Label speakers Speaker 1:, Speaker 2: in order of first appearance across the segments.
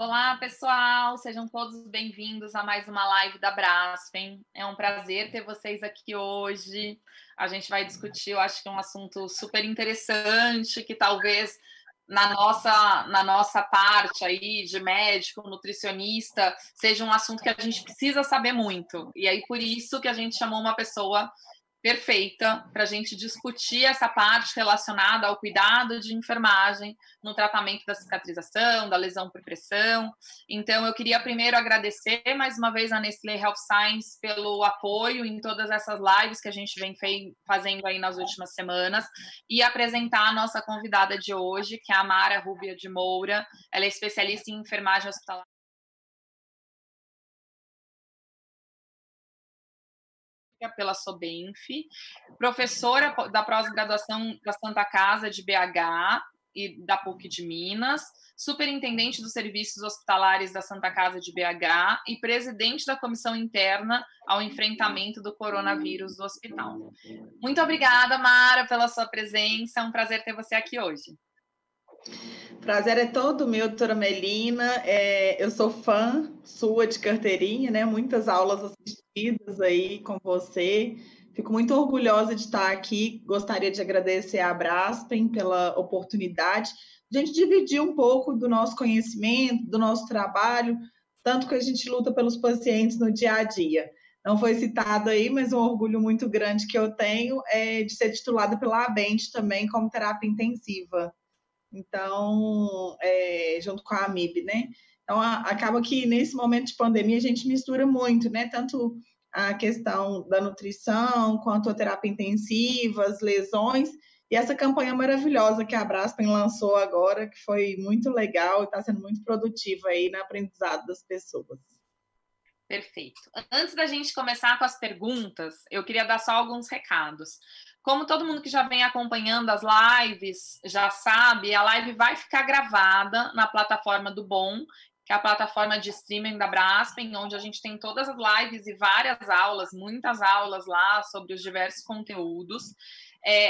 Speaker 1: Olá, pessoal! Sejam todos bem-vindos a mais uma live da Braskem. É um prazer ter vocês aqui hoje. A gente vai discutir, eu acho que um assunto super interessante, que talvez na nossa parte aí de médico, nutricionista, seja um assunto que a gente precisa saber muito. E aí, por isso que a gente chamou uma pessoa perfeita para a gente discutir essa parte relacionada ao cuidado de enfermagem no tratamento da cicatrização, da lesão por pressão. Então, eu queria primeiro agradecer mais uma vez a Nestlé Health Science pelo apoio em todas essas lives que a gente vem fazendo aí nas últimas semanas e apresentar a nossa convidada de hoje, que é a Mara Rubia de Moura. Ela é especialista em enfermagem hospitalar pela Sobenf, professora da pós-graduação da Santa Casa de BH e da PUC de Minas, superintendente dos serviços hospitalares da Santa Casa de BH e presidente da comissão interna ao enfrentamento do coronavírus do hospital. Muito obrigada, Mara, pela sua presença. É um prazer ter você aqui hoje.
Speaker 2: Prazer é todo meu, doutora Melina. Eu sou fã sua de carteirinha, né? Muitas aulas assistidas aí com você. Fico muito orgulhosa de estar aqui. Gostaria de agradecer à Braskem pela oportunidade de a gente dividir um pouco do nosso conhecimento, do nosso trabalho, tanto que a gente luta pelos pacientes no dia a dia. Não foi citado aí, mas um orgulho muito grande que eu tenho é de ser titulada pela ABENT também como terapia intensiva. Então, junto com a AMIB, né? Então, acaba que nesse momento de pandemia a gente mistura muito, né? Tanto a questão da nutrição, quanto a terapia intensiva, as lesões, e essa campanha maravilhosa que a Braskem lançou agora, que foi muito legal e está sendo muito produtiva aí no aprendizado das pessoas.
Speaker 1: Perfeito. Antes da gente começar com as perguntas, eu queria dar só alguns recados. Como todo mundo que já vem acompanhando as lives já sabe, a live vai ficar gravada na plataforma do Bom, que é a plataforma de streaming da Braskem, onde a gente tem todas as lives e várias aulas, muitas aulas lá sobre os diversos conteúdos.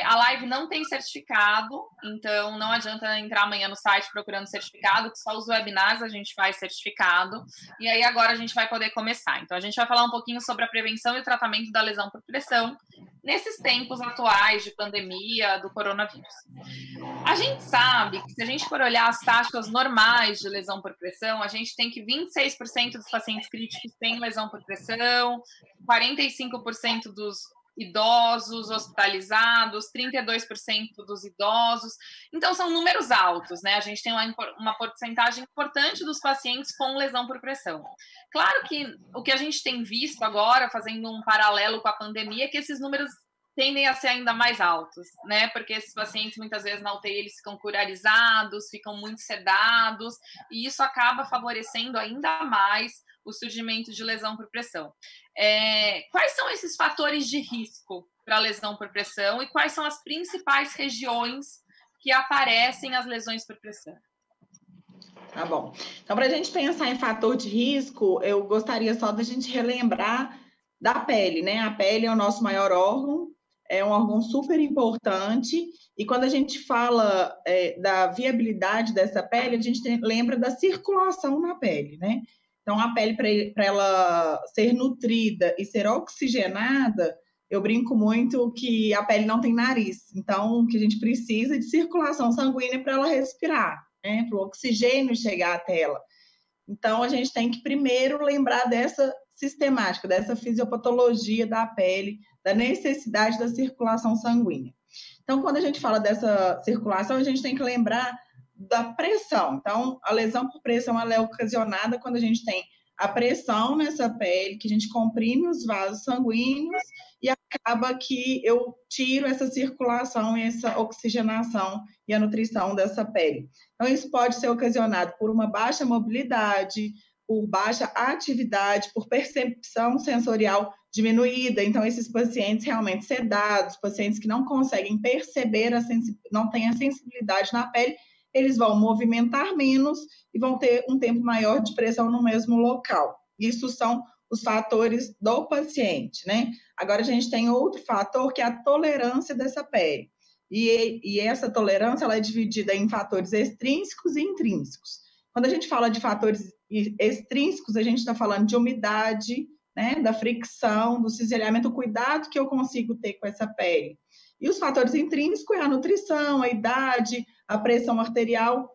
Speaker 1: A live não tem certificado, então não adianta entrar amanhã no site procurando certificado, que só os webinars a gente faz certificado. E aí agora a gente vai poder começar. Então a gente vai falar um pouquinho sobre a prevenção e o tratamento da lesão por pressão nesses tempos atuais de pandemia do coronavírus. A gente sabe que se a gente for olhar as taxas normais de lesão por pressão, a gente tem que 26% dos pacientes críticos têm lesão por pressão, 45% dos idosos hospitalizados, 32% dos idosos. Então, são números altos, né? A gente tem uma porcentagem importante dos pacientes com lesão por pressão. Claro que o que a gente tem visto agora, fazendo um paralelo com a pandemia, é que esses números tendem a ser ainda mais altos, né? Porque esses pacientes, muitas vezes, na UTI, eles ficam curarizados, ficam muito sedados, e isso acaba favorecendo ainda mais o surgimento de lesão por pressão. Quais são esses fatores de risco para lesão por pressão e quais são as principais regiões que aparecem as lesões por pressão?
Speaker 2: Tá bom. Então, para a gente pensar em fator de risco, eu gostaria só da gente relembrar da pele, né? A pele é o nosso maior órgão, é um órgão super importante, e quando a gente fala da viabilidade dessa pele, a gente lembra da circulação na pele, né? Então, a pele, para ela ser nutrida e ser oxigenada, eu brinco muito que a pele não tem nariz, então, que a gente precisa de circulação sanguínea para ela respirar, né? Para o oxigênio chegar até ela. Então, a gente tem que primeiro lembrar dessa sistemática, dessa fisiopatologia da pele, da necessidade da circulação sanguínea. Então, quando a gente fala dessa circulação, a gente tem que lembrar da pressão. Então, a lesão por pressão ela é ocasionada quando a gente tem a pressão nessa pele, que a gente comprime os vasos sanguíneos e acaba que eu tiro essa circulação e essa oxigenação e a nutrição dessa pele. Então, isso pode ser ocasionado por uma baixa mobilidade, por baixa atividade, por percepção sensorial diminuída. Então, esses pacientes realmente sedados, pacientes que não conseguem perceber, não têm a sensibilidade na pele, eles vão movimentar menos e vão ter um tempo maior de pressão no mesmo local. Isso são os fatores do paciente, né? Agora, a gente tem outro fator, que é a tolerância dessa pele. E essa tolerância ela é dividida em fatores extrínsecos e intrínsecos. Quando a gente fala de fatores extrínsecos, a gente está falando de umidade, né, da fricção, do cisalhamento, o cuidado que eu consigo ter com essa pele. E os fatores intrínsecos é a nutrição, a idade, a pressão arterial.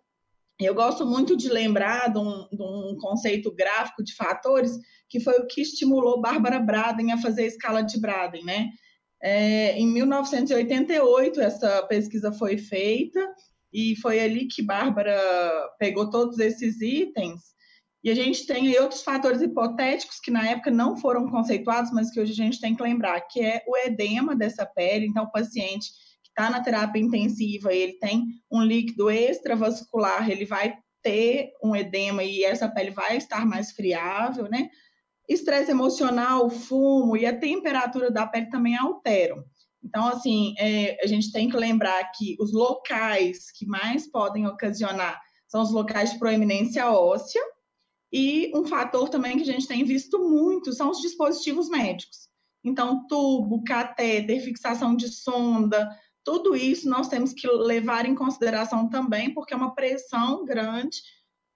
Speaker 2: Eu gosto muito de lembrar de um conceito gráfico de fatores, que foi o que estimulou Bárbara Braden a fazer a escala de Braden, né? Em 1988, essa pesquisa foi feita, e foi ali que Bárbara pegou todos esses itens, e a gente tem aí outros fatores hipotéticos que na época não foram conceituados, mas que hoje a gente tem que lembrar, que é o edema dessa pele. Então, o paciente que está na terapia intensiva, ele tem um líquido extravascular, ele vai ter um edema e essa pele vai estar mais friável, né? Estresse emocional, fumo e a temperatura da pele também alteram. Então, assim, a gente tem que lembrar que os locais que mais podem ocasionar são os locais de proeminência óssea, e um fator também que a gente tem visto muito são os dispositivos médicos. Então, tubo, catéter, fixação de sonda, tudo isso nós temos que levar em consideração também, porque é uma pressão grande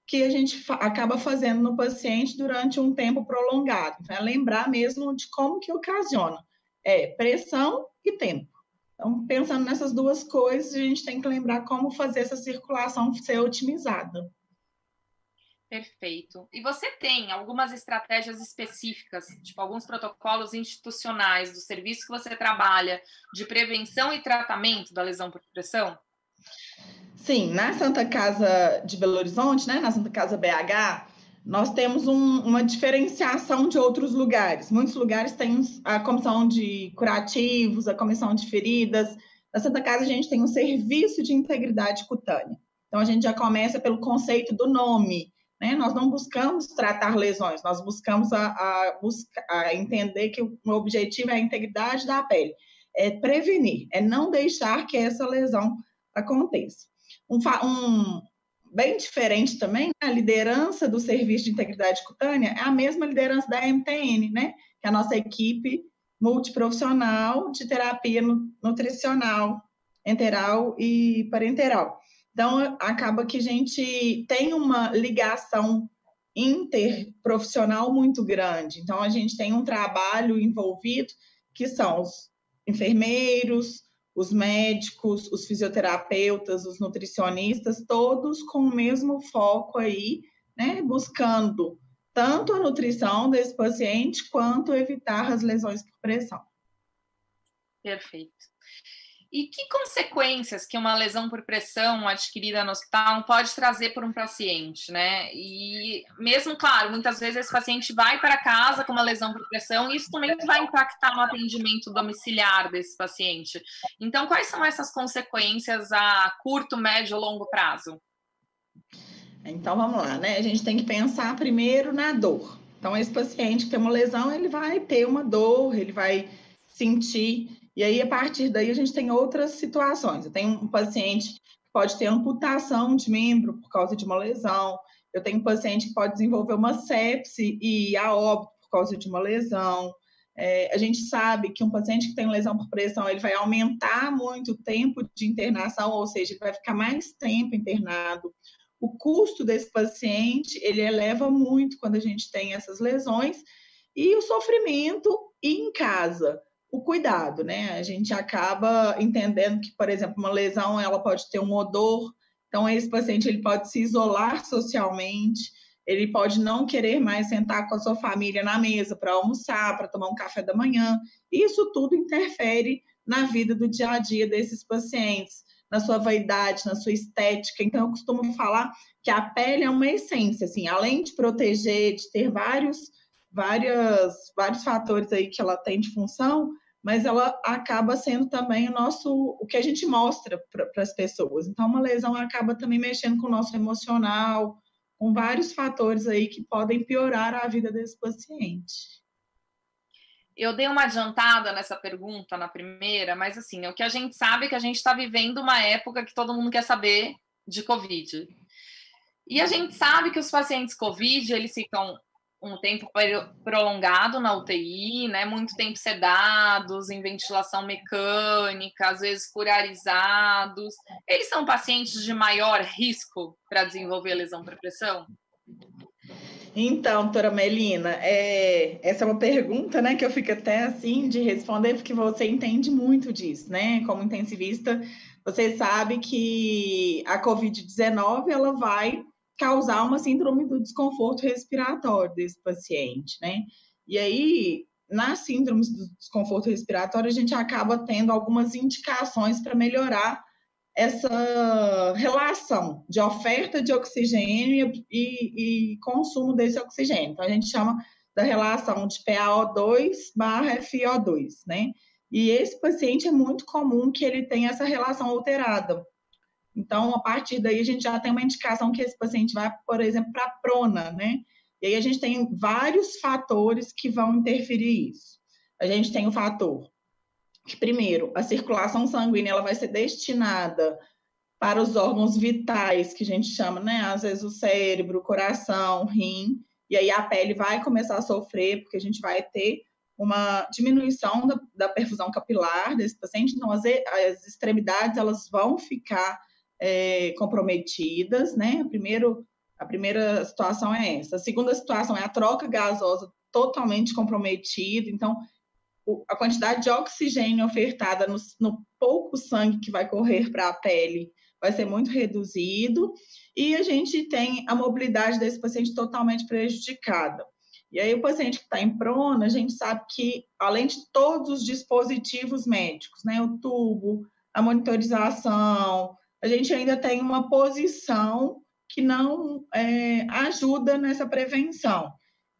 Speaker 2: que a gente acaba fazendo no paciente durante um tempo prolongado. Então, é lembrar mesmo de como que ocasiona. Pressão e tempo. Então, pensando nessas duas coisas, a gente tem que lembrar como fazer essa circulação ser otimizada.
Speaker 1: Perfeito. E você tem algumas estratégias específicas, tipo alguns protocolos institucionais do serviço que você trabalha de prevenção e tratamento da lesão por pressão?
Speaker 2: Sim, na Santa Casa de Belo Horizonte, né, na Santa Casa BH, nós temos uma diferenciação de outros lugares. Muitos lugares têm a comissão de curativos, a comissão de feridas. Na Santa Casa, a gente tem um serviço de integridade cutânea. Então, a gente já começa pelo conceito do nome, né? Nós não buscamos tratar lesões, nós buscamos a entender que o objetivo é a integridade da pele, é prevenir, é não deixar que essa lesão aconteça. Bem diferente também, a liderança do Serviço de Integridade Cutânea é a mesma liderança da MTN, né? Que é a nossa equipe multiprofissional de terapia nutricional, enteral e parenteral. Então, acaba que a gente tem uma ligação interprofissional muito grande. Então, a gente tem um trabalho envolvido que são os enfermeiros, os médicos, os fisioterapeutas, os nutricionistas, todos com o mesmo foco aí, né, buscando tanto a nutrição desse paciente quanto evitar as lesões por pressão.
Speaker 1: Perfeito. E que consequências que uma lesão por pressão adquirida no hospital pode trazer para um paciente, né? E mesmo, claro, muitas vezes esse paciente vai para casa com uma lesão por pressão e isso também vai impactar no atendimento domiciliar desse paciente. Então, quais são essas consequências a curto, médio ou longo prazo?
Speaker 2: Então, vamos lá, né? A gente tem que pensar primeiro na dor. Então, esse paciente que tem uma lesão, ele vai ter uma dor, ele vai sentir. E aí, a partir daí, a gente tem outras situações. Eu tenho um paciente que pode ter amputação de membro por causa de uma lesão. Eu tenho um paciente que pode desenvolver uma sepse e a óbito por causa de uma lesão. A gente sabe que um paciente que tem lesão por pressão, ele vai aumentar muito o tempo de internação, ou seja, ele vai ficar mais tempo internado. O custo desse paciente, ele eleva muito quando a gente tem essas lesões. E o sofrimento em casa. O cuidado, né? A gente acaba entendendo que, por exemplo, uma lesão, ela pode ter um odor, então esse paciente ele pode se isolar socialmente, ele pode não querer mais sentar com a sua família na mesa para almoçar, para tomar um café da manhã. Isso tudo interfere na vida do dia a dia desses pacientes, na sua vaidade, na sua estética. Então, eu costumo falar que a pele é uma essência, assim, além de proteger, de ter vários fatores aí que ela tem de função, mas ela acaba sendo também o que a gente mostra para as pessoas. Então, uma lesão acaba também mexendo com o nosso emocional, com vários fatores aí que podem piorar a vida desse paciente.
Speaker 1: Eu dei uma adiantada nessa pergunta na primeira, mas assim, o que a gente sabe é que a gente está vivendo uma época que todo mundo quer saber de Covid. E a gente sabe que os pacientes Covid, eles ficam um tempo prolongado na UTI, né? Muito tempo sedados, em ventilação mecânica, às vezes curarizados. Eles são pacientes de maior risco para desenvolver lesão por pressão?
Speaker 2: Então, doutora Melina, essa é uma pergunta, né, que eu fico até assim de responder, porque você entende muito disso, né? Como intensivista, você sabe que a COVID-19 ela vai causar uma síndrome do desconforto respiratório desse paciente, né? E aí, nas síndromes do desconforto respiratório, a gente acaba tendo algumas indicações para melhorar essa relação de oferta de oxigênio e consumo desse oxigênio. Então, a gente chama da relação de PaO2 barra FiO2, né? E esse paciente é muito comum que ele tenha essa relação alterada. Então, a partir daí, a gente já tem uma indicação que esse paciente vai, por exemplo, para a prona, né? E aí a gente tem vários fatores que vão interferir isso. A gente tem o fator que, primeiro, a circulação sanguínea ela vai ser destinada para os órgãos vitais, que a gente chama, né? Às vezes o cérebro, o coração, o rim, e aí a pele vai começar a sofrer, porque a gente vai ter uma diminuição da perfusão capilar desse paciente, então as extremidades elas vão ficar comprometidas, né? A primeira situação é essa. A segunda situação é a troca gasosa totalmente comprometida, então a quantidade de oxigênio ofertada no pouco sangue que vai correr para a pele vai ser muito reduzido, e a gente tem a mobilidade desse paciente totalmente prejudicada. E aí o paciente que está em prona, a gente sabe que, além de todos os dispositivos médicos, né, o tubo, a monitorização, a gente ainda tem uma posição que não ajuda nessa prevenção.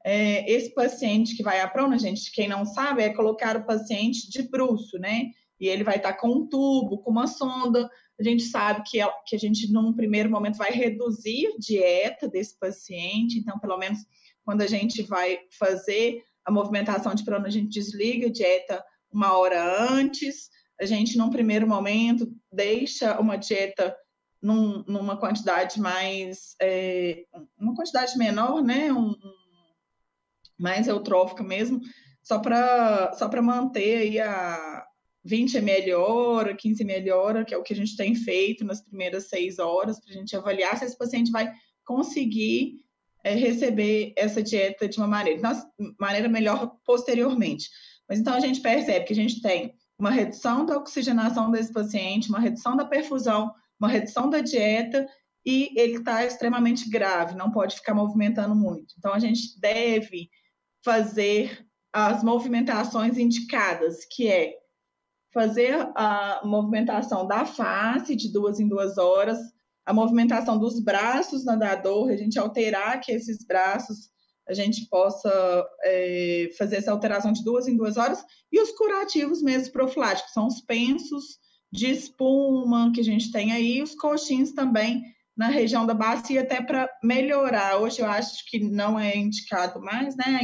Speaker 2: Esse paciente que vai à prona, gente, quem não sabe, é colocar o paciente de bruço, né? E ele vai estar com um tubo, com uma sonda. A gente sabe que a gente, num primeiro momento, vai reduzir a dieta desse paciente. Então, pelo menos, quando a gente vai fazer a movimentação de prona, a gente desliga a dieta 1 hora antes. A gente, num primeiro momento, deixa uma dieta numa quantidade uma quantidade menor, né? Mais eutrófica mesmo, só para manter aí a 20 ml hora, 15 ml hora, que é o que a gente tem feito nas primeiras 6 horas, para a gente avaliar se esse paciente vai conseguir receber essa dieta de uma maneira melhor posteriormente. Mas então a gente percebe que a gente tem uma redução da oxigenação desse paciente, uma redução da perfusão, uma redução da dieta, e ele está extremamente grave, não pode ficar movimentando muito. Então a gente deve fazer as movimentações indicadas, que é fazer a movimentação da face de 2 em 2 horas, a movimentação dos braços nadador, a gente alterar que esses braços a gente possa fazer essa alteração de 2 em 2 horas, e os curativos mesmo profiláticos, são os pensos de espuma que a gente tem aí, os coxins também, na região da bacia, até para melhorar. Hoje eu acho que não é indicado mais, né?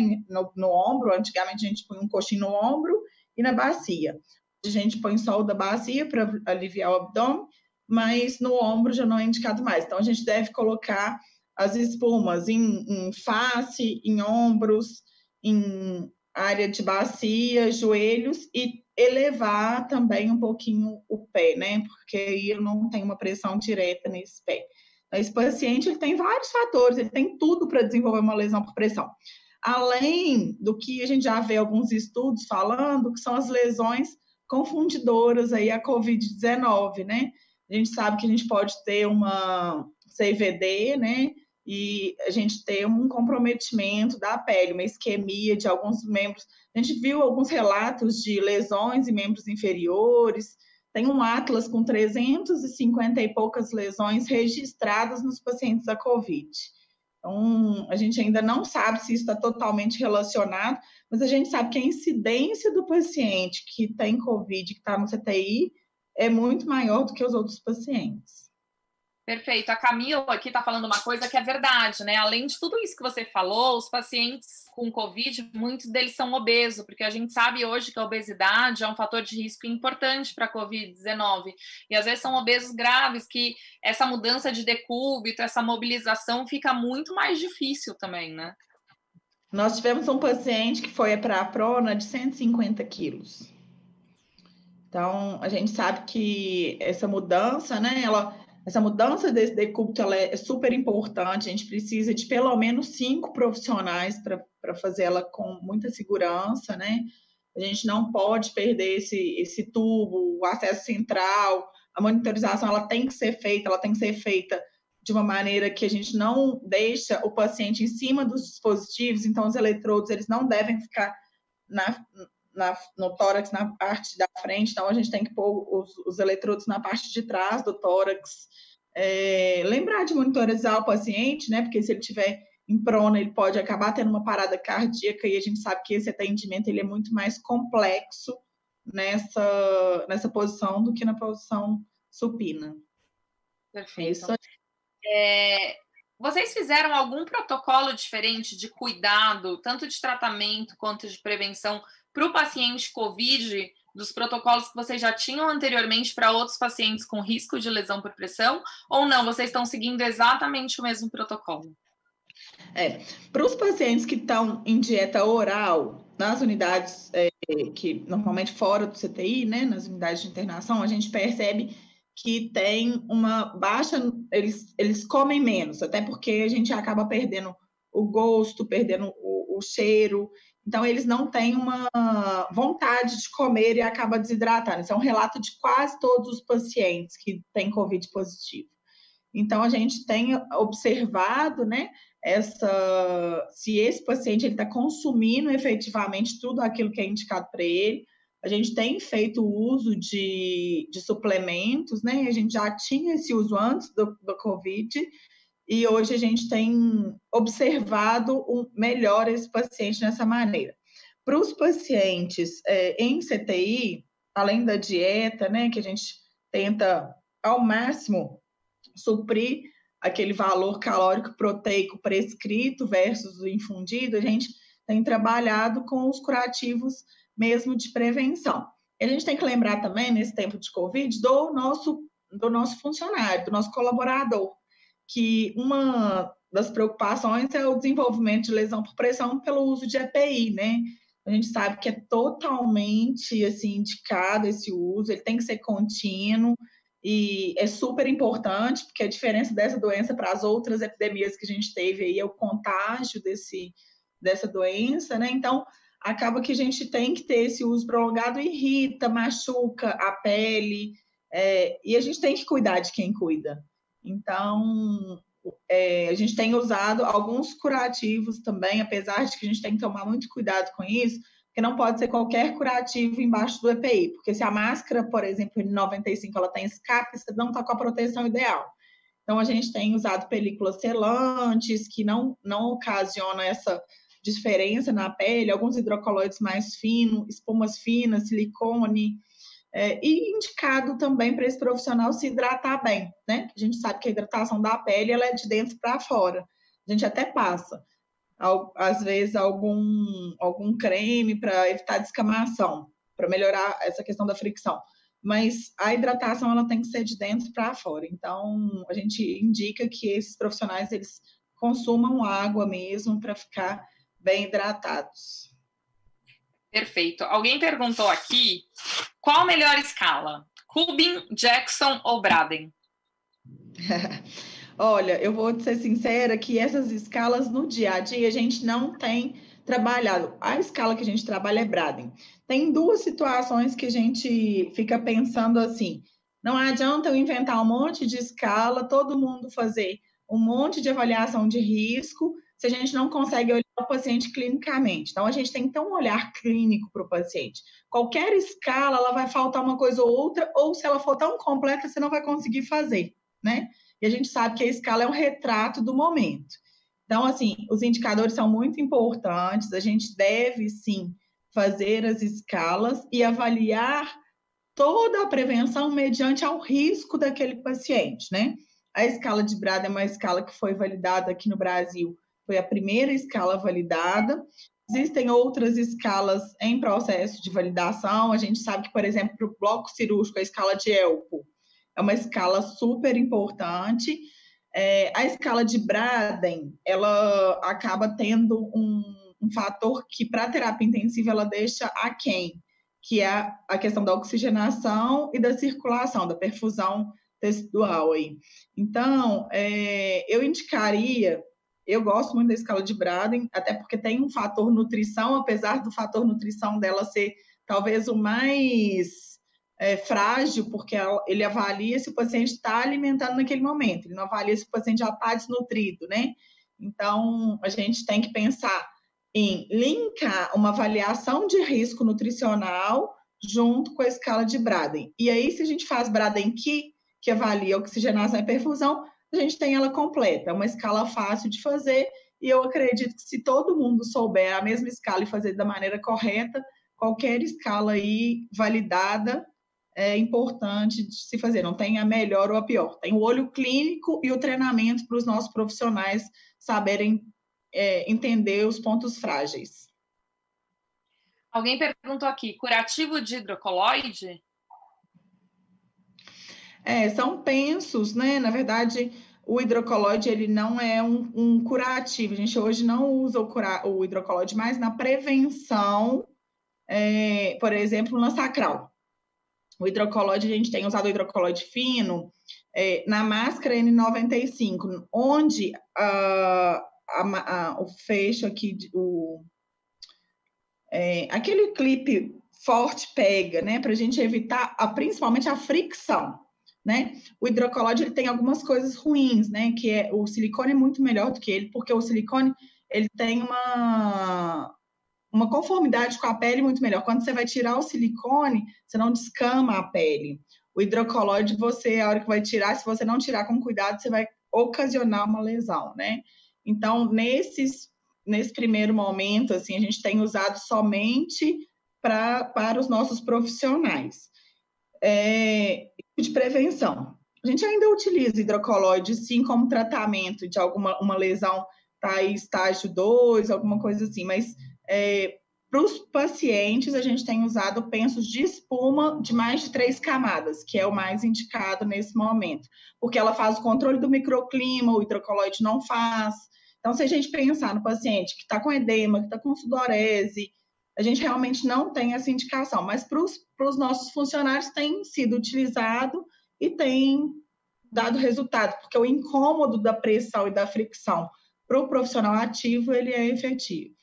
Speaker 2: No ombro, antigamente a gente põe um coxinho no ombro e na bacia. A gente põe só o da bacia para aliviar o abdômen, mas no ombro já não é indicado mais. Então a gente deve colocar as espumas em face, em ombros, em área de bacia, joelhos, e elevar também um pouquinho o pé, né? Porque aí eu não tenho uma pressão direta nesse pé. Esse paciente ele tem vários fatores, ele tem tudo para desenvolver uma lesão por pressão. Além do que a gente já vê alguns estudos falando, que são as lesões confundidoras aí a COVID-19, né? A gente sabe que a gente pode ter uma CVD, né? E a gente ter um comprometimento da pele, uma isquemia de alguns membros. A gente viu alguns relatos de lesões em membros inferiores. Tem um atlas com 350 e poucas lesões registradas nos pacientes da COVID. Então, a gente ainda não sabe se isso está totalmente relacionado, mas a gente sabe que a incidência do paciente que tem COVID, que está no CTI, é muito maior do que os outros pacientes.
Speaker 1: Perfeito. A Camila aqui está falando uma coisa que é verdade, né? Além de tudo isso que você falou, os pacientes com Covid, muitos deles são obesos, porque a gente sabe hoje que a obesidade é um fator de risco importante para a Covid-19. E às vezes são obesos graves, que essa mudança de decúbito, essa mobilização fica muito mais difícil também, né?
Speaker 2: Nós tivemos um paciente que foi para a prona de 150 quilos. Então, a gente sabe que essa mudança, né, essa mudança desse decúbito, ela é super importante. A gente precisa de pelo menos 5 profissionais para fazer ela com muita segurança, né? A gente não pode perder esse tubo, o acesso central, a monitorização, ela tem que ser feita de uma maneira que a gente não deixa o paciente em cima dos dispositivos, então os eletrodos, eles não devem ficar no tórax, na parte da frente, então a gente tem que pôr os eletrodos na parte de trás do tórax. Lembrar de monitorizar o paciente, né? Porque se ele tiver em prona, ele pode acabar tendo uma parada cardíaca e a gente sabe que esse atendimento ele é muito mais complexo nessa posição do que na posição supina.
Speaker 1: Perfeito. Isso vocês fizeram algum protocolo diferente de cuidado, tanto de tratamento quanto de prevenção, para o paciente COVID, dos protocolos que vocês já tinham anteriormente para outros pacientes com risco de lesão por pressão, ou não? Vocês estão seguindo exatamente o mesmo protocolo?
Speaker 2: Para os pacientes que estão em dieta oral, nas unidades que normalmente fora do CTI, né, nas unidades de internação, a gente percebe que tem uma baixa, eles comem menos, até porque a gente acaba perdendo o gosto, perdendo o cheiro, então eles não têm uma vontade de comer e acaba desidratando. Isso é um relato de quase todos os pacientes que têm COVID positivo. Então, a gente tem observado, né, se esse paciente está consumindo efetivamente tudo aquilo que é indicado para ele. A gente tem feito uso de suplementos, né? A gente já tinha esse uso antes do COVID e hoje a gente tem observado melhor esse paciente nessa maneira. Para os pacientes em CTI, além da dieta, né, que a gente tenta ao máximo suprir aquele valor calórico proteico prescrito versus o infundido, a gente tem trabalhado com os curativos mesmo de prevenção. E a gente tem que lembrar também, nesse tempo de Covid, do nosso funcionário, do nosso colaborador, que uma das preocupações é o desenvolvimento de lesão por pressão pelo uso de EPI, né? A gente sabe que é totalmente assim, indicado esse uso, ele tem que ser contínuo, e é super importante, porque a diferença dessa doença para as outras epidemias que a gente teve aí é o contágio dessa doença, né? Então, acaba que a gente tem que ter esse uso prolongado, irrita, machuca a pele, e a gente tem que cuidar de quem cuida. Então, a gente tem usado alguns curativos também, apesar de que a gente tem que tomar muito cuidado com isso, porque não pode ser qualquer curativo embaixo do EPI, porque se a máscara, por exemplo, N95, ela tem escape, você não está com a proteção ideal. Então, a gente tem usado películas selantes, que não ocasionam essa diferença na pele, alguns hidrocoloides mais finos, espumas finas, silicone, e indicado também para esse profissional se hidratar bem, né? A gente sabe que a hidratação da pele ela é de dentro para fora. A gente até passa, às vezes, algum creme para evitar descamação, para melhorar essa questão da fricção. Mas a hidratação ela tem que ser de dentro para fora. Então, a gente indica que esses profissionais eles consumam água mesmo para ficar bem hidratados.
Speaker 1: Perfeito. Alguém perguntou aqui, qual a melhor escala? Rubin, Jackson ou Braden?
Speaker 2: Olha, eu vou ser sincera que essas escalas no dia a dia a gente não tem trabalhado. A escala que a gente trabalha é Braden. Tem duas situações que a gente fica pensando assim, não adianta eu inventar um monte de escala, todo mundo fazer um monte de avaliação de risco, se a gente não consegue olhar o paciente clinicamente. Então, a gente tem que ter um olhar clínico para o paciente. Qualquer escala, ela vai faltar uma coisa ou outra, ou se ela for tão completa, você não vai conseguir fazer, né? E a gente sabe que a escala é um retrato do momento. Então, assim, os indicadores são muito importantes, a gente deve, sim, fazer as escalas e avaliar toda a prevenção mediante ao risco daquele paciente, né? A escala de Braden é uma escala que foi validada aqui no Brasil, foi a primeira escala validada. Existem outras escalas em processo de validação. A gente sabe que, por exemplo, para o bloco cirúrgico, a escala de ELPO é uma escala super importante. A escala de Braden, ela acaba tendo um fator que, para a terapia intensiva, ela deixa aquém, que é a questão da oxigenação e da circulação, da perfusão tecidual aí. Então, eu indicaria, eu gosto muito da escala de Braden, até porque tem um fator nutrição, apesar do fator nutrição dela ser talvez o mais frágil, porque ele avalia se o paciente está alimentando naquele momento, ele não avalia se o paciente já está desnutrido, né? Então, a gente tem que pensar em linkar uma avaliação de risco nutricional junto com a escala de Braden. E aí, se a gente faz Braden-Key, que avalia oxigenação e perfusão, a gente tem ela completa. É uma escala fácil de fazer e eu acredito que se todo mundo souber a mesma escala e fazer da maneira correta, qualquer escala aí validada é importante de se fazer. Não tem a melhor ou a pior. Tem o olho clínico e o treinamento para os nossos profissionais saberem entender os pontos frágeis.
Speaker 1: Alguém perguntou aqui, curativo de hidrocoloide?
Speaker 2: São pensos, né? Na verdade, o hidrocoloide, ele não é um curativo. A gente hoje não usa o hidrocoloide mais na prevenção, por exemplo, na sacral. O hidrocoloide, a gente tem usado o hidrocoloide fino na máscara N95, onde o fecho aqui, aquele clipe forte pega, né? Para a gente evitar principalmente a fricção, né? O hidrocoloide ele tem algumas coisas ruins, né? Que o silicone é muito melhor do que ele, porque o silicone ele tem uma conformidade com a pele muito melhor. Quando você vai tirar o silicone, você não descama a pele. O hidrocoloide, a hora que vai tirar, se você não tirar com cuidado, você vai ocasionar uma lesão, né? Então, nesse primeiro momento, assim, a gente tem usado somente para os nossos profissionais. De prevenção. A gente ainda utiliza hidrocoloide, sim, como tratamento de uma lesão, tá em estágio 2, alguma coisa assim, mas para os pacientes, a gente tem usado pensos de espuma de mais de 3 camadas, que é o mais indicado nesse momento, porque ela faz o controle do microclima, o hidrocoloide não faz. Então, se a gente pensar no paciente que está com edema, que está com sudorese, a gente realmente não tem essa indicação, mas para os nossos funcionários tem sido utilizado e tem dado resultado, porque o incômodo da pressão e da fricção para o profissional ativo, ele é efetivo.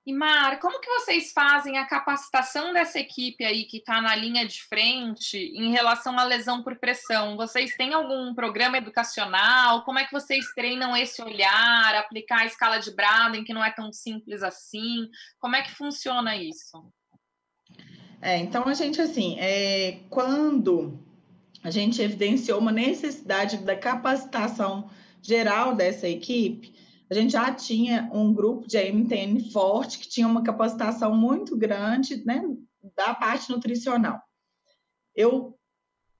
Speaker 1: E Mar, como que vocês fazem a capacitação dessa equipe aí que está na linha de frente em relação à lesão por pressão? Vocês têm algum programa educacional? Como é que vocês treinam esse olhar, aplicar a escala de Braden, que não é tão simples assim? Como é que funciona isso?
Speaker 2: Então, a gente, assim, quando a gente evidenciou uma necessidade da capacitação geral dessa equipe, a gente já tinha um grupo de MTN forte, que tinha uma capacitação muito grande, né, da parte nutricional. Eu,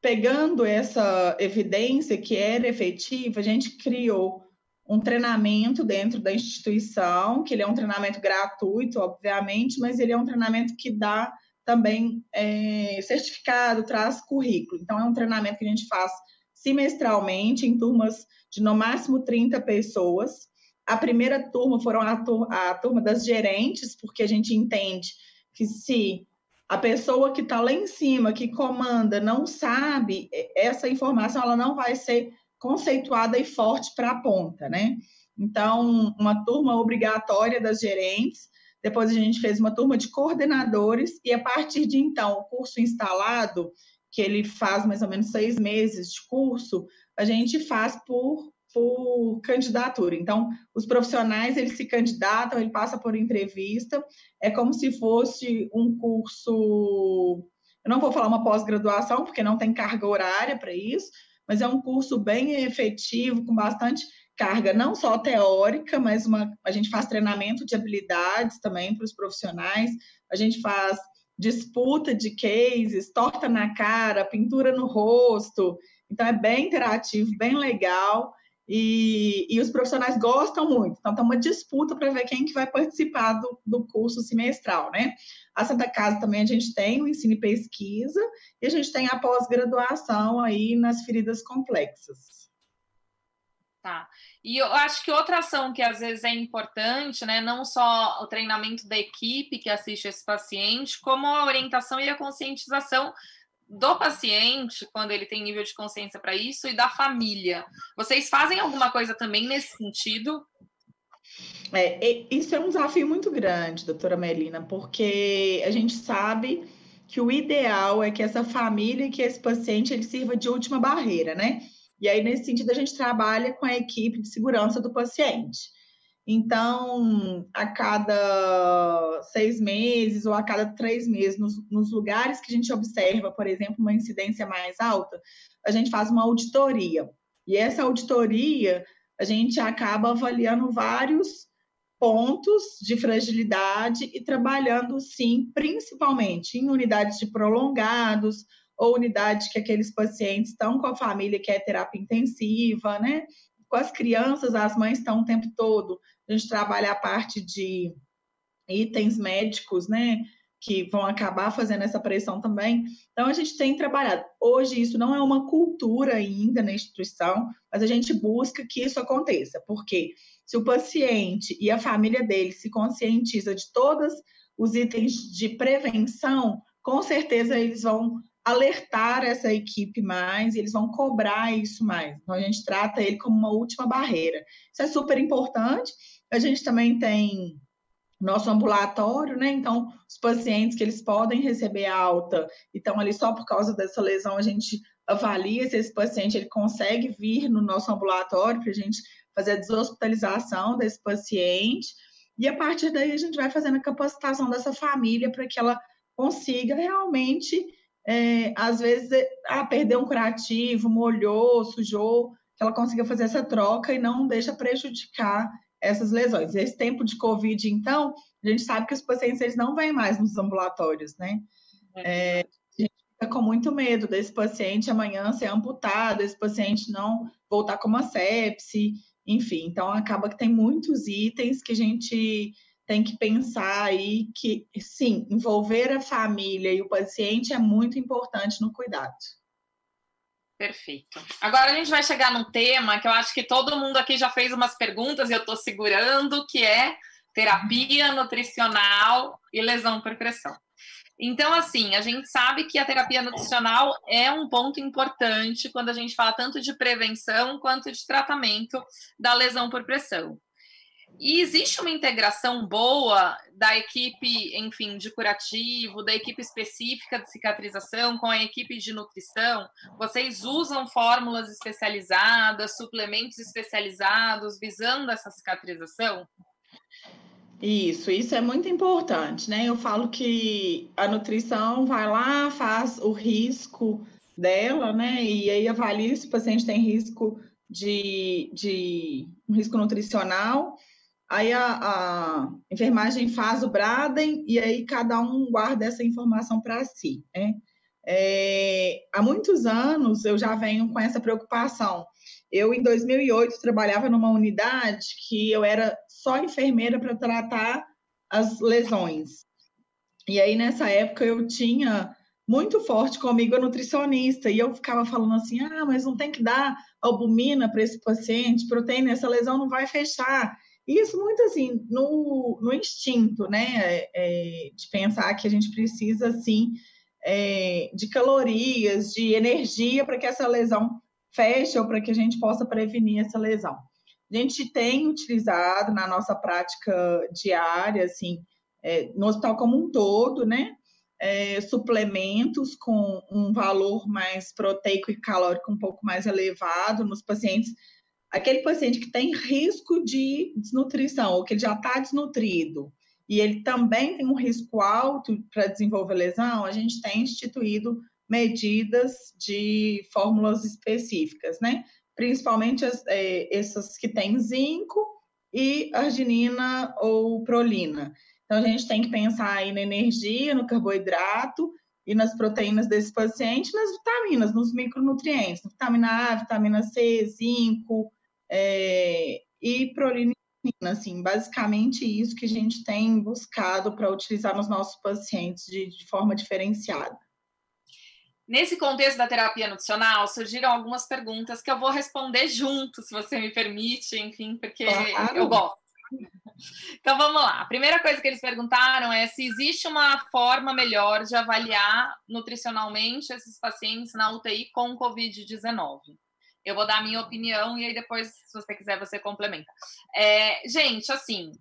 Speaker 2: pegando essa evidência que era efetiva, a gente criou um treinamento dentro da instituição, que ele é um treinamento gratuito, obviamente, mas ele é um treinamento que dá também certificado, traz currículo. Então, é um treinamento que a gente faz semestralmente, em turmas de no máximo 30 pessoas. A primeira turma foram a turma das gerentes, porque a gente entende que se a pessoa que está lá em cima, que comanda, não sabe, essa informação ela não vai ser conceituada e forte para a ponta, né? Então, uma turma obrigatória das gerentes, depois a gente fez uma turma de coordenadores, e a partir de então, o curso instalado, que ele faz mais ou menos 6 meses de curso, a gente faz por candidatura. Então, os profissionais, eles se candidatam, ele passa por entrevista, é como se fosse um curso, eu não vou falar uma pós-graduação, porque não tem carga horária para isso, mas é um curso bem efetivo, com bastante carga, não só teórica, mas a gente faz treinamento de habilidades também para os profissionais, a gente faz disputa de cases, torta na cara, pintura no rosto, então é bem interativo, bem legal, e os profissionais gostam muito. Então, tá uma disputa para ver quem que vai participar do curso semestral, né? A Santa Casa também a gente tem o ensino e pesquisa, e a gente tem a pós-graduação aí nas feridas complexas.
Speaker 1: Tá. E eu acho que outra ação que às vezes é importante, né, não só o treinamento da equipe que assiste esse paciente, como a orientação e a conscientização do paciente, quando ele tem nível de consciência para isso, e da família. Vocês fazem alguma coisa também nesse sentido?
Speaker 2: Isso é um desafio muito grande, doutora Melina, porque a gente sabe que o ideal é que essa família e que esse paciente ele sirva de última barreira, né? E aí, nesse sentido, a gente trabalha com a equipe de segurança do paciente. Então, a cada 6 meses ou a cada 3 meses, nos lugares que a gente observa, por exemplo, uma incidência mais alta, a gente faz uma auditoria. E essa auditoria, a gente acaba avaliando vários pontos de fragilidade e trabalhando, sim, principalmente em unidades de prolongados ou unidades que aqueles pacientes estão com a família que é terapia intensiva, né? Com as crianças, as mães estão o tempo todo. A gente trabalha a parte de itens médicos, né? Que vão acabar fazendo essa pressão também. Então, a gente tem trabalhado. Hoje, isso não é uma cultura ainda na instituição, mas a gente busca que isso aconteça, porque se o paciente e a família dele se conscientiza de todos os itens de prevenção, com certeza eles vão alertar essa equipe mais, eles vão cobrar isso mais. Então, a gente trata ele como uma última barreira. Isso é super importante. A gente também tem nosso ambulatório, né? Então, os pacientes que eles podem receber alta e estão ali só por causa dessa lesão, a gente avalia se esse paciente ele consegue vir no nosso ambulatório para a gente fazer a deshospitalização desse paciente. E a partir daí a gente vai fazendo a capacitação dessa família para que ela consiga realmente, às vezes, perder um curativo, molhou, sujou, que ela consiga fazer essa troca e não deixa prejudicar essas lesões. Esse tempo de Covid, então, a gente sabe que os pacientes eles não vêm mais nos ambulatórios, né? A gente fica com muito medo desse paciente amanhã ser amputado, esse paciente não voltar com uma sepse, enfim. Então, acaba que tem muitos itens que a gente tem que pensar aí que, sim, envolver a família e o paciente é muito importante no cuidado.
Speaker 1: Perfeito. Agora a gente vai chegar num tema que eu acho que todo mundo aqui já fez umas perguntas e eu estou segurando, que é terapia nutricional e lesão por pressão. Então, assim, a gente sabe que a terapia nutricional é um ponto importante quando a gente fala tanto de prevenção quanto de tratamento da lesão por pressão. E existe uma integração boa da equipe, enfim, de curativo, da equipe específica de cicatrização com a equipe de nutrição? Vocês usam fórmulas especializadas, suplementos especializados visando essa cicatrização?
Speaker 2: Isso é muito importante, né? Eu falo que a nutrição vai lá, faz o risco dela, né? E aí avalia se o paciente tem risco de um risco nutricional. Aí a enfermagem faz o Braden e aí cada um guarda essa informação para si, né? Há muitos anos eu já venho com essa preocupação. Eu, em 2008, trabalhava numa unidade que eu era só enfermeira para tratar as lesões. E aí, nessa época, eu tinha muito forte comigo a nutricionista, e eu ficava falando assim, mas não tem que dar albumina para esse paciente, proteína, essa lesão não vai fechar. Isso muito assim, no instinto, né, de pensar que a gente precisa, assim, de calorias, de energia para que essa lesão feche ou para que a gente possa prevenir essa lesão. A gente tem utilizado na nossa prática diária, assim, no hospital como um todo, né, suplementos com um valor mais proteico e calórico um pouco mais elevado nos pacientes. Aquele paciente que tem risco de desnutrição, ou que ele já está desnutrido, e ele também tem um risco alto para desenvolver lesão, a gente tem instituído medidas de fórmulas específicas, né? Principalmente essas que têm zinco e arginina ou prolina. Então, a gente tem que pensar aí na energia, no carboidrato e nas proteínas desse paciente, nas vitaminas, nos micronutrientes, vitamina A, vitamina C, zinco, e prolina, assim, basicamente isso que a gente tem buscado para utilizar nos nossos pacientes de forma diferenciada.
Speaker 1: Nesse contexto da terapia nutricional, surgiram algumas perguntas que eu vou responder junto, se você me permite, enfim, porque
Speaker 2: Claro.
Speaker 1: eu gosto. Então, vamos lá. A primeira coisa que eles perguntaram é se existe uma forma melhor de avaliar nutricionalmente esses pacientes na UTI com Covid-19. Eu vou dar a minha opinião e aí depois, se você quiser, você complementa. Gente, assim,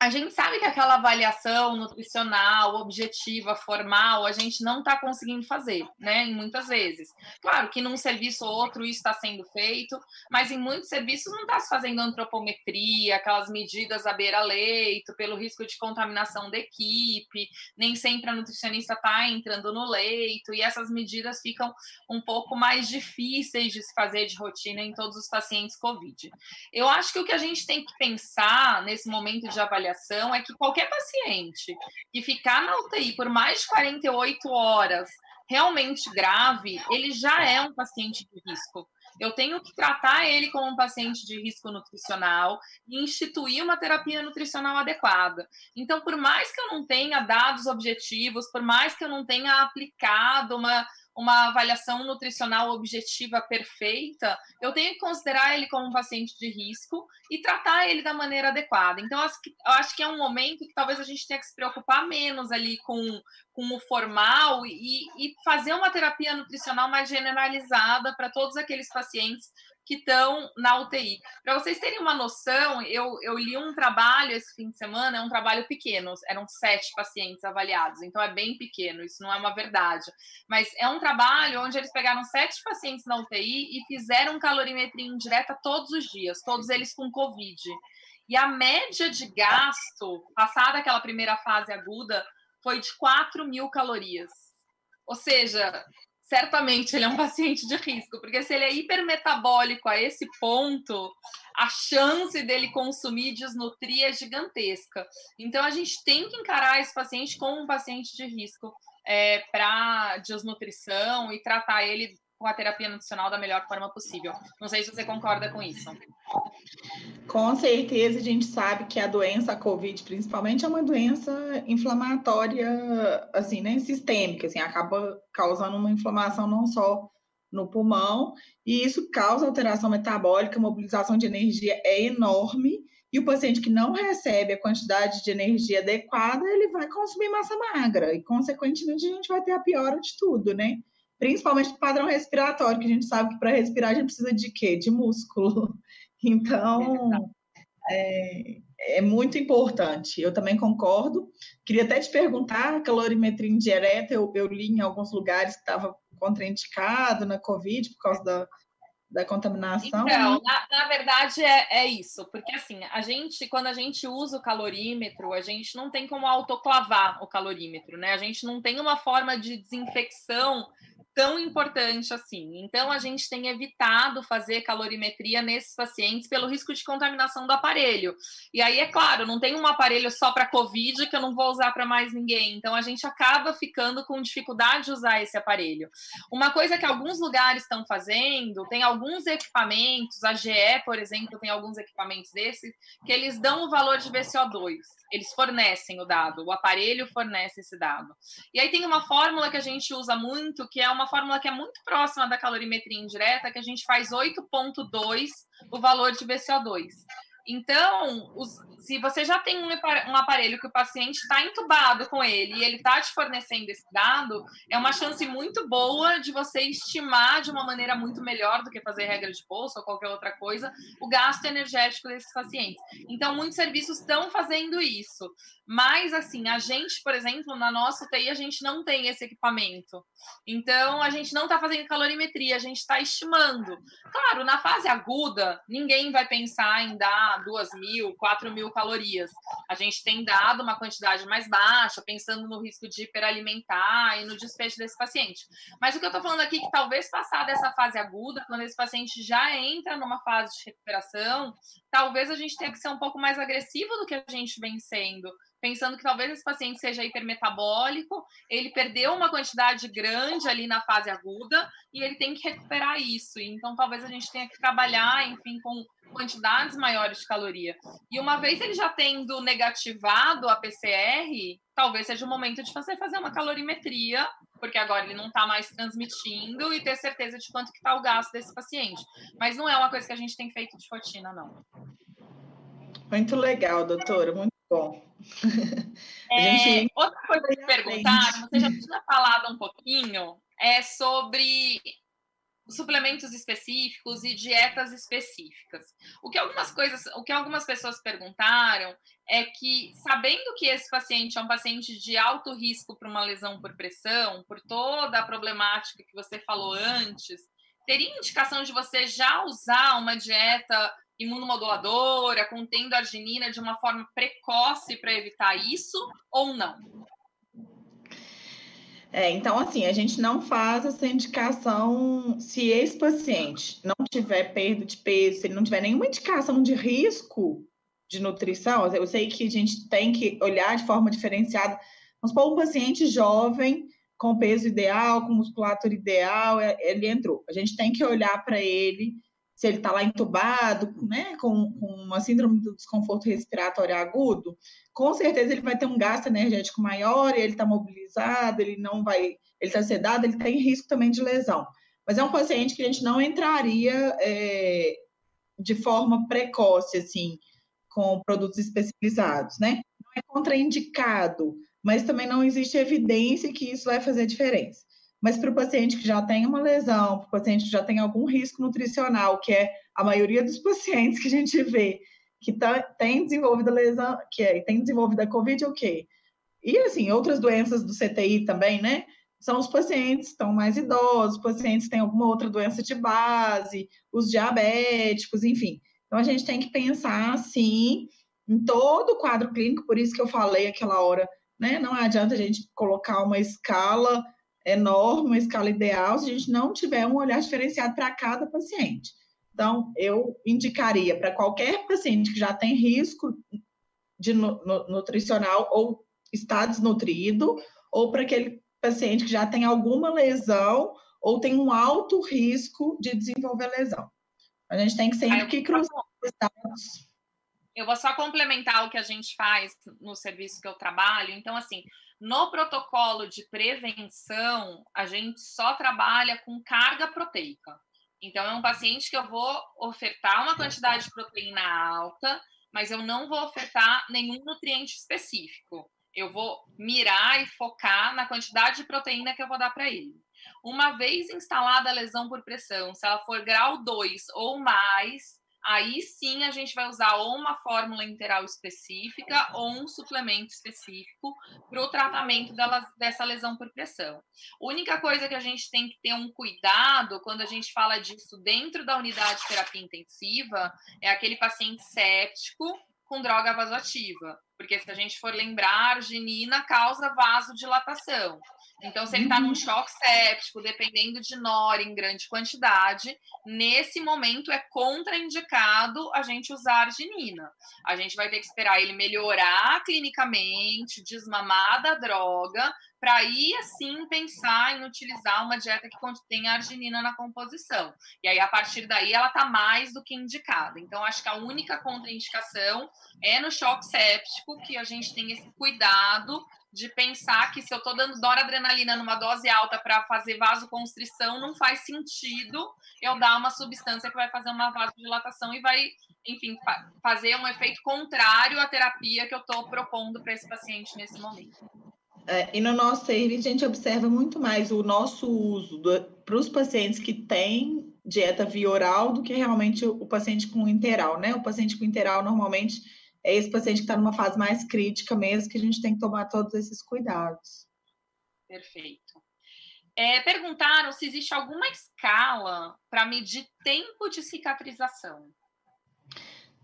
Speaker 1: a gente sabe que aquela avaliação nutricional, objetiva, formal, a gente não está conseguindo fazer, né? Em muitas vezes. Claro que num serviço ou outro isso está sendo feito, mas em muitos serviços não está se fazendo antropometria, aquelas medidas à beira-leito, pelo risco de contaminação da equipe, nem sempre a nutricionista está entrando no leito, e essas medidas ficam um pouco mais difíceis de se fazer de rotina em todos os pacientes COVID. Eu acho que o que a gente tem que pensar nesse momento de avaliação é que qualquer paciente que ficar na UTI por mais de 48 horas realmente grave, ele já é um paciente de risco. Eu tenho que tratar ele como um paciente de risco nutricional e instituir uma terapia nutricional adequada. Então, por mais que eu não tenha dados objetivos, por mais que eu não tenha aplicado uma avaliação nutricional objetiva perfeita, eu tenho que considerar ele como um paciente de risco e tratar ele da maneira adequada. Então, eu acho que é um momento que talvez a gente tenha que se preocupar menos ali com o formal e fazer uma terapia nutricional mais generalizada para todos aqueles pacientes que estão na UTI. Para vocês terem uma noção, eu li um trabalho esse fim de semana, é um trabalho pequeno, eram 7 pacientes avaliados, então é bem pequeno, isso não é uma verdade. Mas é um trabalho onde eles pegaram 7 pacientes na UTI e fizeram calorimetria indireta todos os dias, todos eles com Covid. E a média de gasto, passada aquela primeira fase aguda, foi de 4.000 calorias. Ou seja, certamente ele é um paciente de risco, porque se ele é hipermetabólico a esse ponto, a chance dele consumir desnutrir é gigantesca. Então, a gente tem que encarar esse paciente como um paciente de risco para desnutrição e tratar ele com a terapia nutricional da melhor forma possível. Não sei se você concorda com isso.
Speaker 2: Com certeza, a gente sabe que a doença, a COVID, principalmente, é uma doença inflamatória, assim, né, sistêmica, assim, acaba causando uma inflamação não só no pulmão, e isso causa alteração metabólica, mobilização de energia é enorme, e o paciente que não recebe a quantidade de energia adequada, ele vai consumir massa magra, e, consequentemente, a gente vai ter a piora de tudo, né? Principalmente do padrão respiratório, que a gente sabe que para respirar a gente precisa de quê? De músculo. Então, é muito importante. Eu também concordo. Queria até te perguntar, a calorimetria indireta, eu li em alguns lugares que estava contraindicado na COVID por causa da contaminação.
Speaker 1: Então, na verdade é isso, porque assim, quando a gente usa o calorímetro, a gente não tem como autoclavar o calorímetro, né? A gente não tem uma forma de desinfecção tão importante assim. Então, a gente tem evitado fazer calorimetria nesses pacientes pelo risco de contaminação do aparelho. E aí, é claro, não tem um aparelho só para COVID que eu não vou usar para mais ninguém. Então, a gente acaba ficando com dificuldade de usar esse aparelho. Uma coisa que alguns lugares estão fazendo, tem alguns equipamentos, a GE, por exemplo, tem alguns equipamentos desses, que eles dão o valor de VCO2. Eles fornecem o dado, o aparelho fornece esse dado. E aí tem uma fórmula que a gente usa muito, que é uma fórmula que é muito próxima da calorimetria indireta, que a gente faz 8,2 o valor de VCO2. Então, se você já tem um aparelho que o paciente está entubado com ele e ele está te fornecendo esse dado, é uma chance muito boa de você estimar de uma maneira muito melhor do que fazer regra de bolsa ou qualquer outra coisa, o gasto energético desses pacientes. Então, muitos serviços estão fazendo isso. Mas, assim, a gente, por exemplo, na nossa UTI, a gente não tem esse equipamento. Então, a gente não está fazendo calorimetria, a gente está estimando. Claro, na fase aguda, ninguém vai pensar em dar 2.000, 4.000 calorias. A gente tem dado uma quantidade mais baixa, pensando no risco de hiperalimentar e no desfecho desse paciente. Mas o que eu estou falando aqui é que talvez passar dessa fase aguda, quando esse paciente já entra numa fase de recuperação, talvez a gente tenha que ser um pouco mais agressivo do que a gente vem sendo, pensando que talvez esse paciente seja hipermetabólico, ele perdeu uma quantidade grande ali na fase aguda e ele tem que recuperar isso. Então, talvez a gente tenha que trabalhar, enfim, com quantidades maiores de caloria. E uma vez ele já tendo negativado a PCR, talvez seja o momento de você fazer uma calorimetria, porque agora ele não está mais transmitindo, e ter certeza de quanto que está o gasto desse paciente. Mas não é uma coisa que a gente tem feito de rotina, não.
Speaker 2: Muito legal, doutora, muito bom.
Speaker 1: Outra coisa que perguntaram, você já tinha falado um pouquinho, sobre suplementos específicos e dietas específicas. O que algumas pessoas perguntaram é que, sabendo que esse paciente é um paciente de alto risco para uma lesão por pressão, por toda a problemática que você falou antes, teria indicação de você já usar uma dieta imunomoduladora, contendo arginina de uma forma precoce para evitar isso, ou não?
Speaker 2: Então, assim, a gente não faz essa indicação se esse paciente não tiver perda de peso, se ele não tiver nenhuma indicação de risco de nutrição. Eu sei que a gente tem que olhar de forma diferenciada. Vamos supor, um paciente jovem, com peso ideal, com musculatura ideal, ele entrou. A gente tem que olhar para ele, se ele está lá entubado, né, com uma síndrome do desconforto respiratório agudo, com certeza ele vai ter um gasto energético maior, ele está mobilizado, ele está sedado, ele tem risco também de lesão. Mas é um paciente que a gente não entraria de forma precoce, assim, com produtos especializados, né? Não é contraindicado, mas também não existe evidência que isso vai fazer diferença. Mas para o paciente que já tem uma lesão, para o paciente que já tem algum risco nutricional, que é a maioria dos pacientes que a gente vê que tem desenvolvido a lesão, tem desenvolvido a COVID, ok. E, assim, outras doenças do CTI também, né? São os pacientes que estão mais idosos, os pacientes que têm alguma outra doença de base, os diabéticos, enfim. Então, a gente tem que pensar, sim, em todo o quadro clínico, por isso que eu falei aquela hora, né? Não adianta a gente colocar uma escala enorme, uma escala ideal, se a gente não tiver um olhar diferenciado para cada paciente. Então, eu indicaria para qualquer paciente que já tem risco de nutricional ou está desnutrido, ou para aquele paciente que já tem alguma lesão ou tem um alto risco de desenvolver lesão. A gente tem que sempre cruzar os dados.
Speaker 1: Eu vou só complementar o que a gente faz no serviço que eu trabalho. Então, assim, no protocolo de prevenção, a gente só trabalha com carga proteica. Então, é um paciente que eu vou ofertar uma quantidade de proteína alta, mas eu não vou ofertar nenhum nutriente específico. Eu vou mirar e focar na quantidade de proteína que eu vou dar para ele. Uma vez instalada a lesão por pressão, se ela for grau 2 ou mais, aí sim a gente vai usar ou uma fórmula interal específica ou um suplemento específico para o tratamento dessa lesão por pressão. A única coisa que a gente tem que ter um cuidado quando a gente fala disso dentro da unidade de terapia intensiva é aquele paciente séptico com droga vasoativa, porque se a gente for lembrar, a arginina causa vasodilatação. Então, se ele está num choque séptico, dependendo de NOR em grande quantidade, nesse momento é contraindicado a gente usar arginina. A gente vai ter que esperar ele melhorar clinicamente, desmamar da droga, para aí, assim, pensar em utilizar uma dieta que contém arginina na composição. E aí, a partir daí, ela está mais do que indicada. Então, acho que a única contraindicação é no choque séptico, que a gente tem esse cuidado de pensar que se eu estou dando noradrenalina numa dose alta para fazer vasoconstrição, não faz sentido eu dar uma substância que vai fazer uma vasodilatação e vai, enfim, fazer um efeito contrário à terapia que eu estou propondo para esse paciente nesse momento.
Speaker 2: E no nosso serviço, a gente observa muito mais o nosso uso para os pacientes que têm dieta via oral do que realmente o paciente com interal, né? O paciente com interal, normalmente, é esse paciente que está numa fase mais crítica mesmo, que a gente tem que tomar todos esses cuidados.
Speaker 1: Perfeito. Perguntaram se existe alguma escala para medir tempo de cicatrização.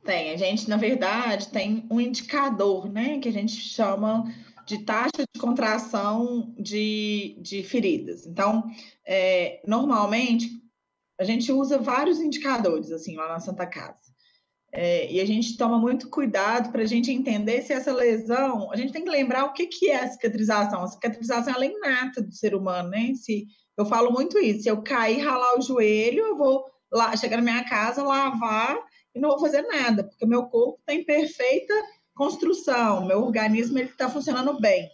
Speaker 2: Tem. A gente, na verdade, tem um indicador, né? Que a gente chama de taxa de contração de feridas. Então, normalmente, a gente usa vários indicadores, assim, lá na Santa Casa. E a gente toma muito cuidado para a gente entender se essa lesão... A gente tem que lembrar o que é a cicatrização. A cicatrização ela é inata do ser humano, né? Eu falo muito isso. Se eu cair, ralar o joelho, eu vou lá, chegar na minha casa, lavar e não vou fazer nada, porque meu corpo está em perfeita construção, meu organismo está funcionando bem.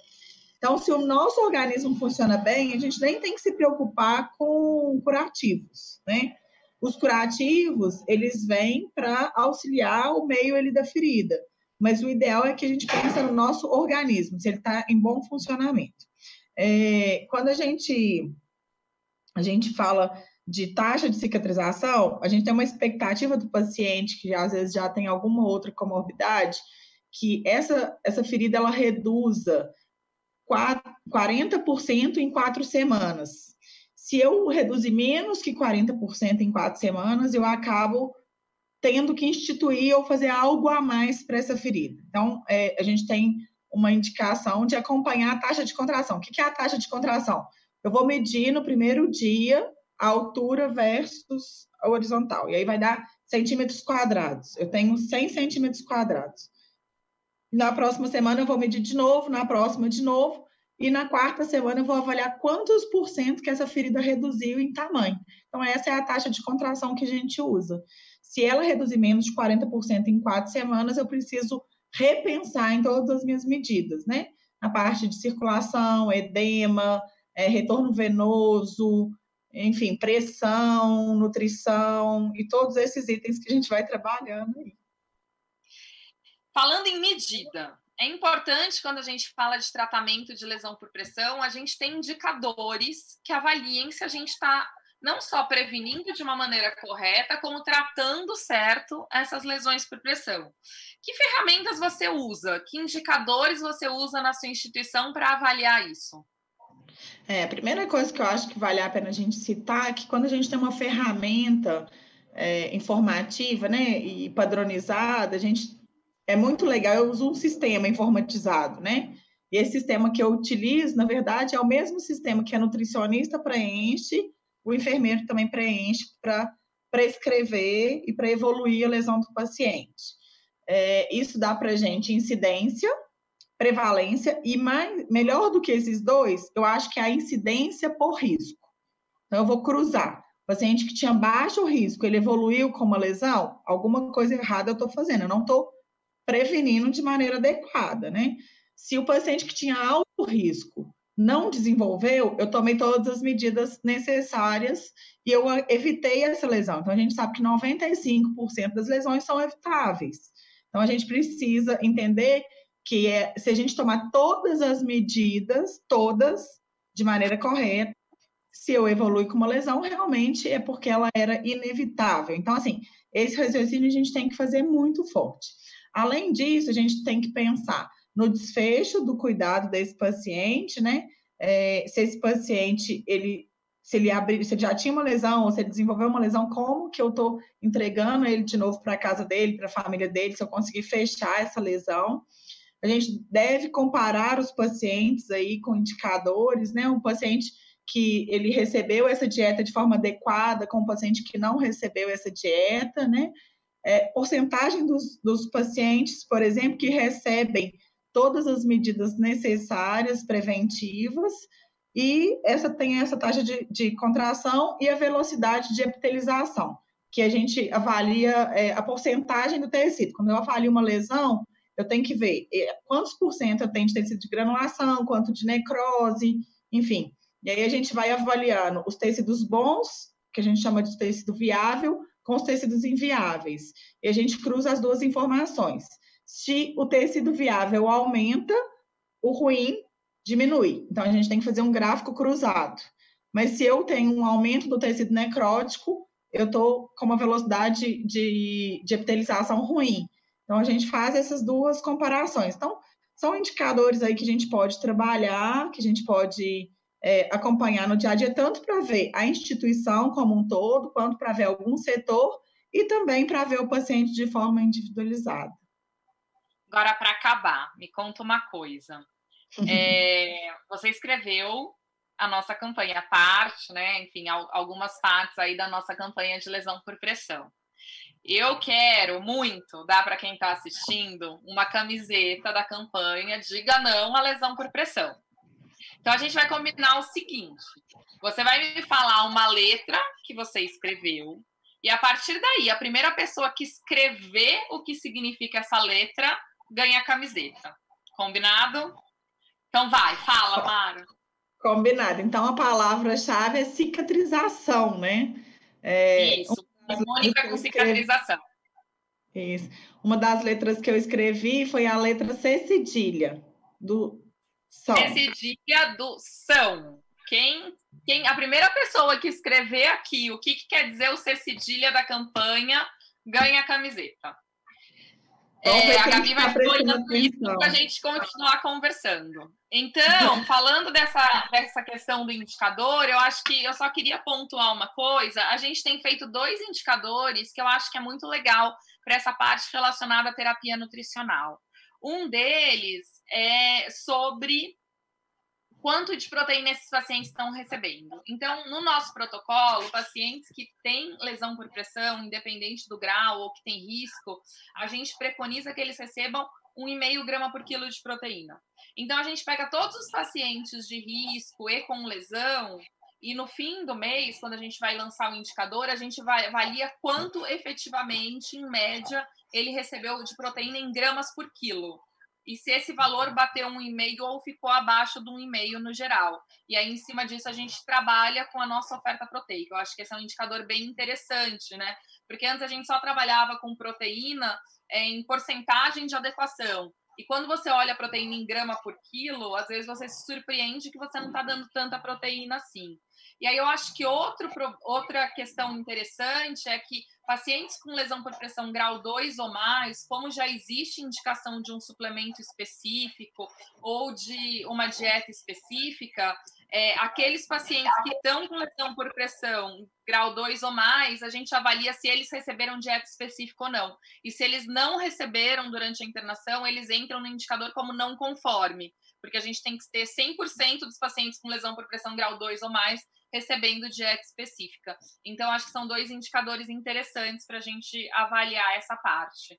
Speaker 2: Então, se o nosso organismo funciona bem, a gente nem tem que se preocupar com curativos, né? Os curativos, eles vêm para auxiliar o meio ali da ferida, mas o ideal é que a gente pense no nosso organismo, se ele está em bom funcionamento. Quando a gente fala de taxa de cicatrização, a gente tem uma expectativa do paciente que às vezes já tem alguma outra comorbidade, que essa ferida ela reduza 40% em 4 semanas. Se eu reduzir menos que 40% em 4 semanas, eu acabo tendo que instituir ou fazer algo a mais para essa ferida. Então, a gente tem uma indicação de acompanhar a taxa de contração. O que é a taxa de contração? Eu vou medir no primeiro dia a altura versus a horizontal, e aí vai dar centímetros quadrados. Eu tenho 100 centímetros quadrados. Na próxima semana eu vou medir de novo, na próxima de novo, e na quarta semana eu vou avaliar quantos por cento que essa ferida reduziu em tamanho. Então, essa é a taxa de contração que a gente usa. Se ela reduzir menos de 40% em 4 semanas, eu preciso repensar em todas as minhas medidas, né? Na parte de circulação, edema, retorno venoso, enfim, pressão, nutrição e todos esses itens que a gente vai trabalhando aí.
Speaker 1: Falando em medida, é importante quando a gente fala de tratamento de lesão por pressão, a gente tem indicadores que avaliem se a gente está não só prevenindo de uma maneira correta, como tratando certo essas lesões por pressão. Que ferramentas você usa? Que indicadores você usa na sua instituição para avaliar isso?
Speaker 2: A primeira coisa que eu acho que vale a pena a gente citar é que quando a gente tem uma ferramenta informativa, né, e padronizada, é muito legal, eu uso um sistema informatizado, né? E esse sistema que eu utilizo, na verdade, é o mesmo sistema que a nutricionista preenche, o enfermeiro também preenche para prescrever e para evoluir a lesão do paciente. Isso dá para a gente incidência, prevalência e melhor do que esses dois, eu acho que é a incidência por risco. Então, eu vou cruzar. O paciente que tinha baixo risco, ele evoluiu com uma lesão, alguma coisa errada eu estou fazendo, eu não estou prevenindo de maneira adequada, né? Se o paciente que tinha alto risco não desenvolveu, eu tomei todas as medidas necessárias e eu evitei essa lesão. Então, a gente sabe que 95% das lesões são evitáveis. Então, a gente precisa entender que se a gente tomar todas as medidas, todas, de maneira correta, se eu evolui com uma lesão, realmente é porque ela era inevitável. Então, assim, esse raciocínio a gente tem que fazer muito forte. Além disso, a gente tem que pensar no desfecho do cuidado desse paciente, né? Se esse paciente, se ele já tinha uma lesão, ou se ele desenvolveu uma lesão, como que eu estou entregando ele de novo para a casa dele, para a família dele, se eu conseguir fechar essa lesão. A gente deve comparar os pacientes aí com indicadores, né? Um paciente que ele recebeu essa dieta de forma adequada com um paciente que não recebeu essa dieta, né? Porcentagem dos pacientes, por exemplo, que recebem todas as medidas necessárias preventivas e tem essa taxa de contração e a velocidade de epitelização, que a gente avalia a porcentagem do tecido. Quando eu avalio uma lesão, eu tenho que ver quantos por cento eu tenho de tecido de granulação, quanto de necrose, enfim. E aí a gente vai avaliando os tecidos bons, que a gente chama de tecido viável, com os tecidos inviáveis. E a gente cruza as duas informações. Se o tecido viável aumenta, o ruim diminui. Então, a gente tem que fazer um gráfico cruzado. Mas se eu tenho um aumento do tecido necrótico, eu estou com uma velocidade de epitelização ruim. Então, a gente faz essas duas comparações. Então, são indicadores aí que a gente pode trabalhar, que a gente pode acompanhar no dia a dia, tanto para ver a instituição como um todo, quanto para ver algum setor e também para ver o paciente de forma individualizada.
Speaker 1: Agora, para acabar, me conta uma coisa. Você escreveu a nossa campanha, parte, né? Enfim, algumas partes aí da nossa campanha de lesão por pressão. Eu quero muito dar para quem está assistindo uma camiseta da campanha Diga Não à Lesão por Pressão. Então, a gente vai combinar o seguinte: você vai me falar uma letra que você escreveu, e a partir daí, a primeira pessoa que escrever o que significa essa letra ganha a camiseta. Combinado? Então vai, fala, Mara.
Speaker 2: Combinado. Então, a palavra-chave é cicatrização, né?
Speaker 1: Isso, harmônica com cicatrização.
Speaker 2: Isso. Uma das letras que eu escrevi foi a letra C cedilha, do são.
Speaker 1: C cedilha do são. A primeira pessoa que escrever aqui o que quer dizer o C cedilha da campanha ganha a camiseta. A Gabi vai ficar olhando isso para a gente continuar conversando. Então, falando dessa questão do indicador, eu acho que eu só queria pontuar uma coisa. A gente tem feito 2 indicadores que eu acho que é muito legal para essa parte relacionada à terapia nutricional. Um deles é sobre quanto de proteína esses pacientes estão recebendo. Então, no nosso protocolo, pacientes que têm lesão por pressão, independente do grau ou que têm risco, a gente preconiza que eles recebam 1,5 grama por quilo de proteína. Então, a gente pega todos os pacientes de risco e com lesão e no fim do mês, quando a gente vai lançar o indicador, a gente avalia quanto efetivamente, em média, ele recebeu de proteína em gramas por quilo. E se esse valor bateu 1,5 ou ficou abaixo do 1,5 no geral. E aí, em cima disso, a gente trabalha com a nossa oferta proteica. Eu acho que esse é um indicador bem interessante, né? Porque antes a gente só trabalhava com proteína em porcentagem de adequação. E quando você olha a proteína em grama por quilo, às vezes você se surpreende que você não está dando tanta proteína assim. E aí eu acho que outra questão interessante é que pacientes com lesão por pressão grau 2 ou mais, como já existe indicação de um suplemento específico ou de uma dieta específica, aqueles pacientes que estão com lesão por pressão grau 2 ou mais, a gente avalia se eles receberam dieta específica ou não. E se eles não receberam durante a internação, eles entram no indicador como não conforme, porque a gente tem que ter 100% dos pacientes com lesão por pressão grau 2 ou mais recebendo dieta específica. Então, acho que são 2 indicadores interessantes para a gente avaliar essa parte.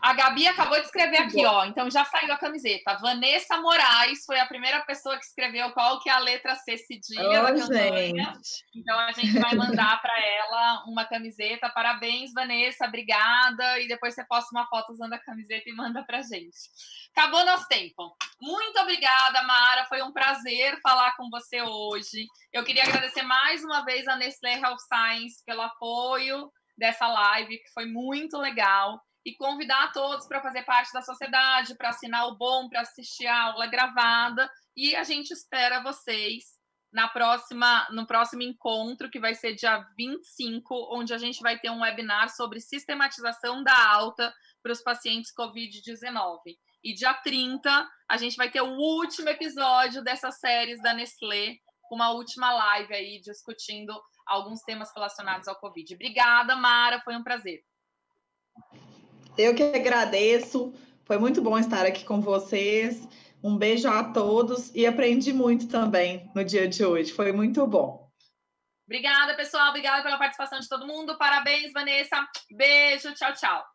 Speaker 1: A Gabi acabou de escrever aqui, ó. Então, já saiu a camiseta. Vanessa Moraes foi a primeira pessoa que escreveu qual que é a letra C cedilha da campanha. Então, a gente vai mandar para ela uma camiseta. Parabéns, Vanessa. Obrigada. E depois você posta uma foto usando a camiseta e manda para a gente. Acabou nosso tempo. Muito obrigada, Mara. Foi um prazer falar com você hoje. Eu queria agradecer mais uma vez a Nestlé Health Science pelo apoio dessa live, que foi muito legal. E convidar a todos para fazer parte da sociedade, para assinar o bom, para assistir a aula gravada. E a gente espera vocês no próximo encontro, que vai ser dia 25, onde a gente vai ter um webinar sobre sistematização da alta para os pacientes COVID-19. E dia 30, a gente vai ter o último episódio dessas séries da Nestlé, com uma última live aí, discutindo alguns temas relacionados ao Covid. Obrigada, Mara, foi um prazer.
Speaker 2: Eu que agradeço, foi muito bom estar aqui com vocês. Um beijo a todos e aprendi muito também no dia de hoje, foi muito bom.
Speaker 1: Obrigada, pessoal, obrigada pela participação de todo mundo. Parabéns, Vanessa. Beijo, tchau, tchau.